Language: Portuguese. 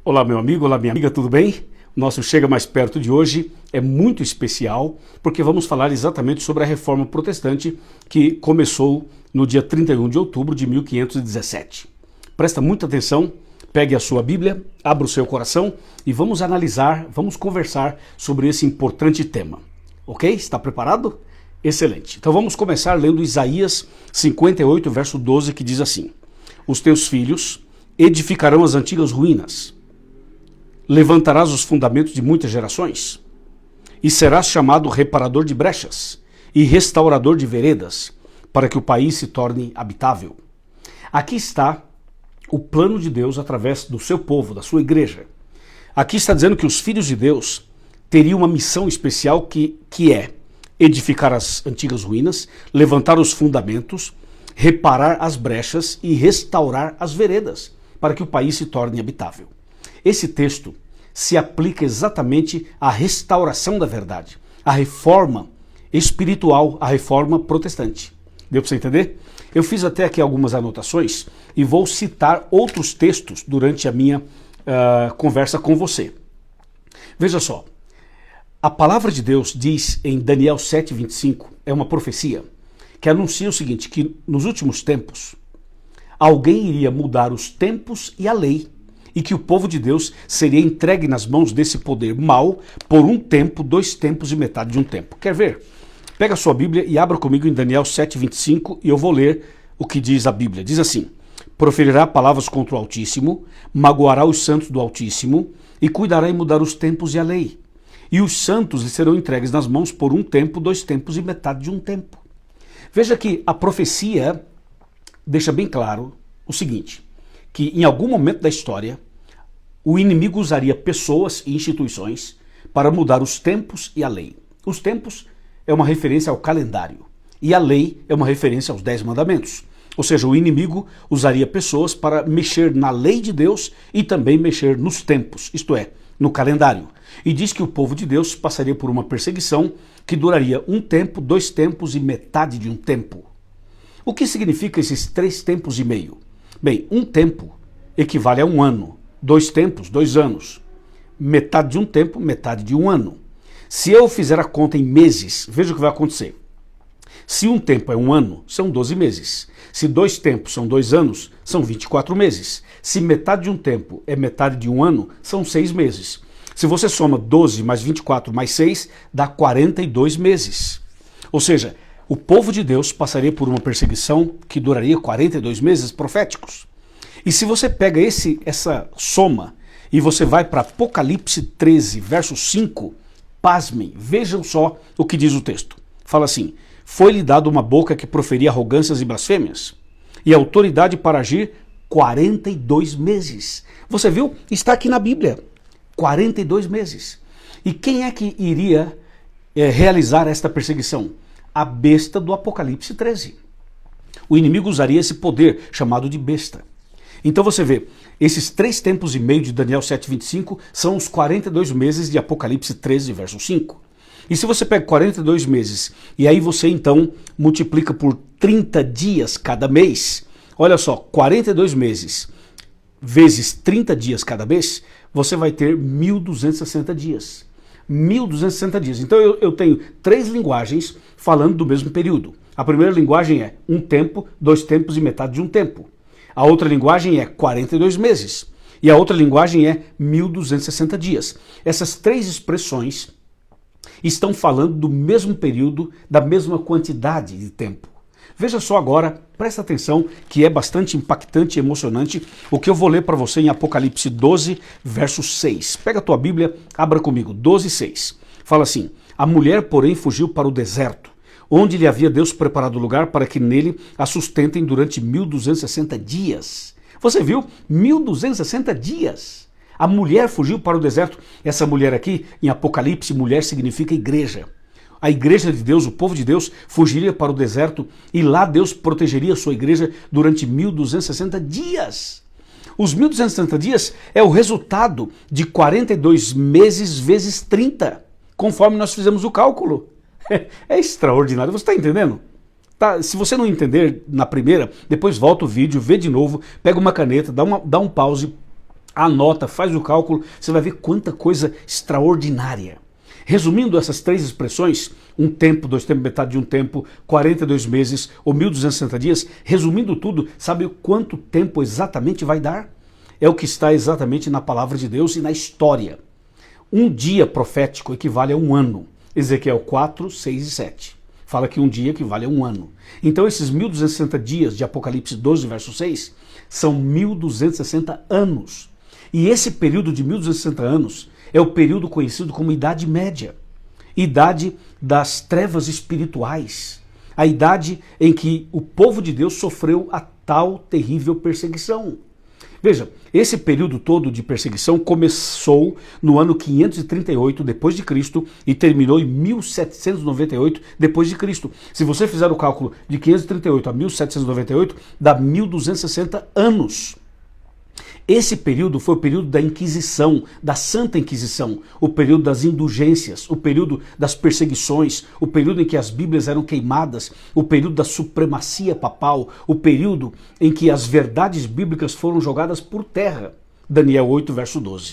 Olá meu amigo, olá minha amiga, tudo bem? O nosso Chega Mais Perto de hoje é muito especial porque vamos falar exatamente sobre a Reforma Protestante que começou no dia 31 de outubro de 1517. Presta muita atenção, pegue a sua Bíblia, abra o seu coração e vamos analisar, vamos conversar sobre esse importante tema. Ok? Está preparado? Excelente. Então vamos começar lendo Isaías 58, verso 12, que diz assim: Os teus filhos edificarão as antigas ruínas, levantarás os fundamentos de muitas gerações, e serás chamado reparador de brechas e restaurador de veredas, para que o país se torne habitável. Aqui está o plano de Deus através do seu povo, da sua igreja. Aqui está dizendo que os filhos de Deus teriam uma missão especial que é edificar as antigas ruínas, levantar os fundamentos, reparar as brechas e restaurar as veredas, para que o país se torne habitável. Esse texto se aplica exatamente à restauração da verdade, à reforma espiritual, à reforma protestante. Deu para você entender? Eu fiz até aqui algumas anotações e vou citar outros textos durante a minha conversa com você. Veja só, a palavra de Deus diz em Daniel 7,25, é uma profecia, que anuncia o seguinte, que nos últimos tempos, alguém iria mudar os tempos e a lei, e que o povo de Deus seria entregue nas mãos desse poder mau por um tempo, 2 tempos e metade de um tempo. Quer ver? Pega a sua Bíblia e abra comigo em Daniel 7,25 e eu vou ler o que diz a Bíblia. Diz assim: Proferirá palavras contra o Altíssimo, magoará os santos do Altíssimo e cuidará em mudar os tempos e a lei. E os santos lhe serão entregues nas mãos por um tempo, 2 tempos e metade de um tempo. Veja que a profecia deixa bem claro o seguinte, que em algum momento da história, o inimigo usaria pessoas e instituições para mudar os tempos e a lei. Os tempos é uma referência ao calendário e a lei é uma referência aos 10 mandamentos. Ou seja, o inimigo usaria pessoas para mexer na lei de Deus e também mexer nos tempos, isto é, no calendário. E diz que o povo de Deus passaria por uma perseguição que duraria um tempo, 2 tempos e metade de um tempo. O que significa esses 3 tempos e meio? Bem, um tempo equivale a um ano, 2 tempos, 2 anos. Metade de um tempo, metade de um ano. Se eu fizer a conta em meses, veja o que vai acontecer. Se um tempo é um ano, são 12 meses. Se 2 tempos são 2 anos, são 24 meses. Se metade de um tempo é metade de um ano, são 6 meses. Se você soma 12 mais 24 mais 6, dá 42 meses. Ou seja, o povo de Deus passaria por uma perseguição que duraria 42 meses proféticos. E se você pega essa soma e você vai para Apocalipse 13, verso 5, pasmem, vejam só o que diz o texto. Fala assim: Foi-lhe dado uma boca que proferia arrogâncias e blasfêmias, e autoridade para agir 42 meses. Você viu? Está aqui na Bíblia. 42 meses. E quem é que iria realizar esta perseguição? A besta do Apocalipse 13. O inimigo usaria esse poder chamado de besta. Então você vê, esses 3 tempos e meio de Daniel 7,25 são os 42 meses de Apocalipse 13, verso 5. E se você pega 42 meses e aí você então multiplica por 30 dias cada mês, olha só, 42 meses vezes 30 dias cada mês, você vai ter 1.260 dias. 1.260 dias. Então eu tenho 3 linguagens falando do mesmo período. A primeira linguagem é um tempo, 2 tempos e metade de um tempo. A outra linguagem é 42 meses. E a outra linguagem é 1.260 dias. Essas 3 expressões estão falando do mesmo período, da mesma quantidade de tempo. Veja só agora, presta atenção, que é bastante impactante e emocionante o que eu vou ler para você em Apocalipse 12, verso 6. Pega a tua Bíblia, abra comigo, 12, 6. Fala assim: A mulher, porém, fugiu para o deserto, onde lhe havia Deus preparado lugar para que nele a sustentem durante 1.260 dias. Você viu? 1.260 dias. A mulher fugiu para o deserto. Essa mulher aqui, em Apocalipse, mulher significa igreja. A igreja de Deus, o povo de Deus, fugiria para o deserto e lá Deus protegeria a sua igreja durante 1.260 dias. Os 1.260 dias é o resultado de 42 meses vezes 30, conforme nós fizemos o cálculo. É extraordinário, você está entendendo? Tá? Se você não entender na primeira, depois volta o vídeo, vê de novo, pega uma caneta, dá um pause, Anota, faz o cálculo, você vai ver quanta coisa extraordinária. Resumindo essas três expressões, um tempo, dois tempos, metade de um tempo, 42 meses ou 1260 dias, resumindo tudo, sabe quanto tempo exatamente vai dar? É o que está exatamente na palavra de Deus e na história. Um dia profético equivale a um ano. Ezequiel 4, 6 e 7. Fala que um dia equivale a um ano. Então esses 1260 dias de Apocalipse 12, verso 6, são 1260 anos. E esse período de 1260 anos é o período conhecido como Idade Média. Idade das trevas espirituais. A idade em que o povo de Deus sofreu a tal terrível perseguição. Veja, esse período todo de perseguição começou no ano 538 depois de Cristo e terminou em 1798 depois de Cristo. Se você fizer o cálculo de 538 a 1798, dá 1260 anos. Esse período foi o período da Inquisição, da Santa Inquisição, o período das indulgências, o período das perseguições, o período em que as Bíblias eram queimadas, o período da supremacia papal, o período em que as verdades bíblicas foram jogadas por terra. Daniel 8, verso 12.